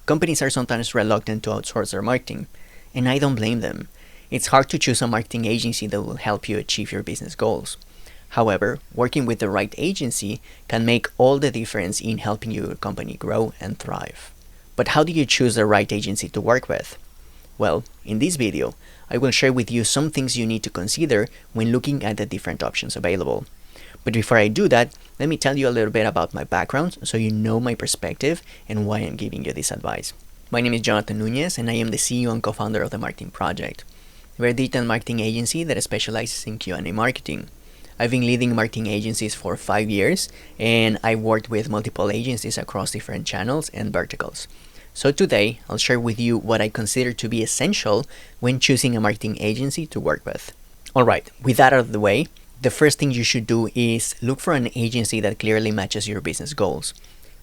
Companies are sometimes reluctant to outsource their marketing, and I don't blame them. It's hard to choose a marketing agency that will help you achieve your business goals. However, working with the right agency can make all the difference in helping your company grow and thrive. But how do you choose the right agency to work with? Well, in this video, I will share with you some things you need to consider when looking at the different options available. But before I do that, let me tell you a little bit about my background so you know my perspective and why I'm giving you this advice. My name is Jonathan Nunez and I am the CEO and co-founder of The Marketing Project. We're a digital marketing agency that specializes in Q&A marketing. I've been leading marketing agencies for 5 years and I've worked with multiple agencies across different channels and verticals. So today, I'll share with you what I consider to be essential when choosing a marketing agency to work with. Alright, with that out of the way, the first thing you should do is look for an agency that clearly matches your business goals.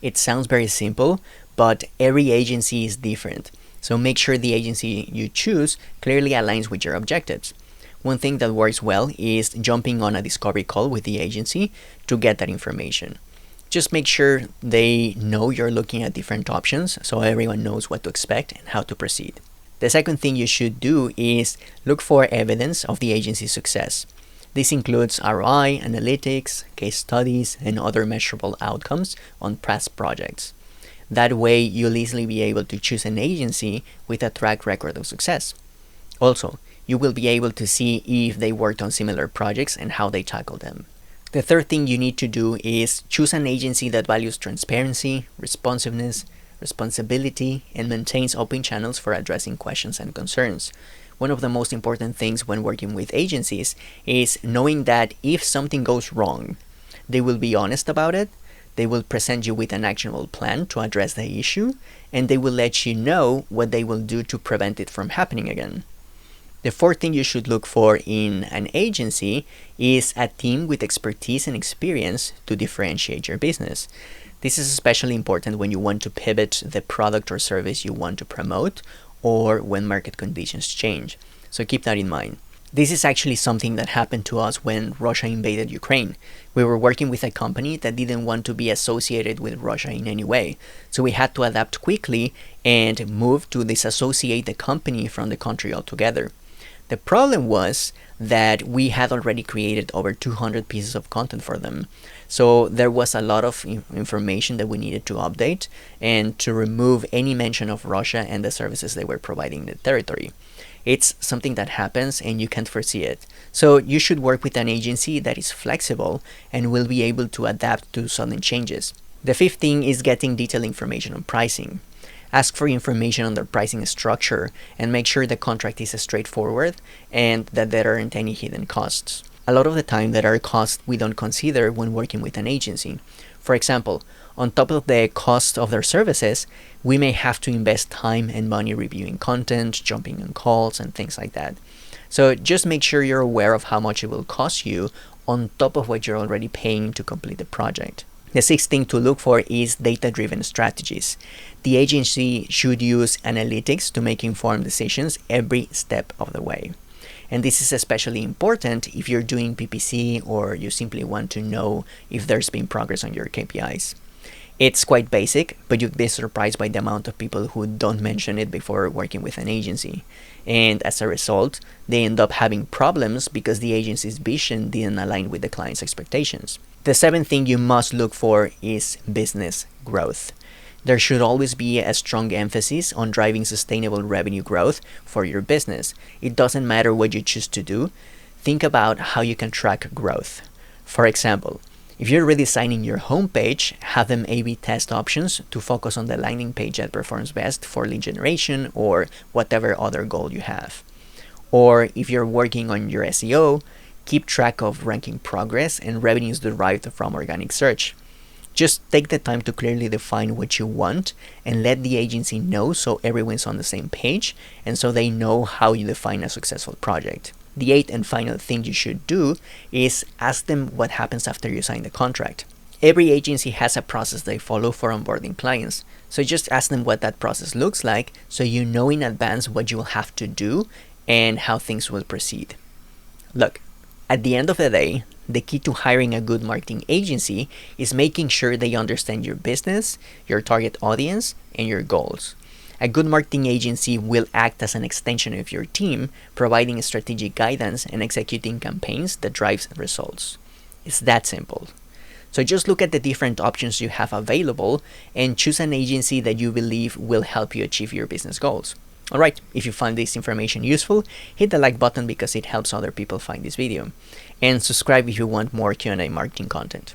It sounds very simple, but every agency is different. So make sure the agency you choose clearly aligns with your objectives. One thing that works well is jumping on a discovery call with the agency to get that information. Just make sure they know you're looking at different options so everyone knows what to expect and how to proceed. The second thing you should do is look for evidence of the agency's success. This includes ROI, analytics, case studies, and other measurable outcomes on past projects. That way, you'll easily be able to choose an agency with a track record of success. Also, you will be able to see if they worked on similar projects and how they tackled them. The third thing you need to do is choose an agency that values transparency, responsiveness, responsibility, and maintains open channels for addressing questions and concerns. One of the most important things when working with agencies is knowing that if something goes wrong, they will be honest about it, they will present you with an actionable plan to address the issue, and they will let you know what they will do to prevent it from happening again. The fourth thing you should look for in an agency is a team with expertise and experience to differentiate your business. This is especially important when you want to pivot the product or service you want to promote or when market conditions change. So keep that in mind. This is actually something that happened to us when Russia invaded Ukraine. We were working with a company that didn't want to be associated with Russia in any way. So we had to adapt quickly and move to disassociate the company from the country altogether. The problem was that we had already created over 200 pieces of content for them. So there was a lot of information that we needed to update and to remove any mention of Russia and the services they were providing in the territory. It's something that happens and you can't foresee it. So you should work with an agency that is flexible and will be able to adapt to sudden changes. The fifth thing is getting detailed information on pricing. Ask for information on their pricing structure and make sure the contract is straightforward and that there aren't any hidden costs. A lot of the time there are costs we don't consider when working with an agency. For example, on top of the cost of their services, we may have to invest time and money reviewing content, jumping on calls, and things like that. So just make sure you're aware of how much it will cost you on top of what you're already paying to complete the project. The sixth thing to look for is data-driven strategies. The agency should use analytics to make informed decisions every step of the way. And this is especially important if you're doing PPC or you simply want to know if there's been progress on your KPIs. It's quite basic, but you'd be surprised by the amount of people who don't mention it before working with an agency. And as a result, they end up having problems because the agency's vision didn't align with the client's expectations. The seventh thing you must look for is business growth. There should always be a strong emphasis on driving sustainable revenue growth for your business. It doesn't matter what you choose to do. Think about how you can track growth. For example, if you're redesigning your homepage, have them A/B test options to focus on the landing page that performs best for lead generation or whatever other goal you have. Or if you're working on your SEO, keep track of ranking progress and revenues derived from organic search. Just take the time to clearly define what you want and let the agency know so everyone's on the same page and so they know how you define a successful project. The eighth and final thing you should do is ask them what happens after you sign the contract. Every agency has a process they follow for onboarding clients, so just ask them what that process looks like so you know in advance what you will have to do and how things will proceed. Look, at the end of the day, the key to hiring a good marketing agency is making sure they understand your business, your target audience, and your goals. A good marketing agency will act as an extension of your team, providing strategic guidance and executing campaigns that drives results. It's that simple. So just look at the different options you have available and choose an agency that you believe will help you achieve your business goals. Alright, if you find this information useful, hit the like button because it helps other people find this video. And subscribe if you want more Q&A marketing content.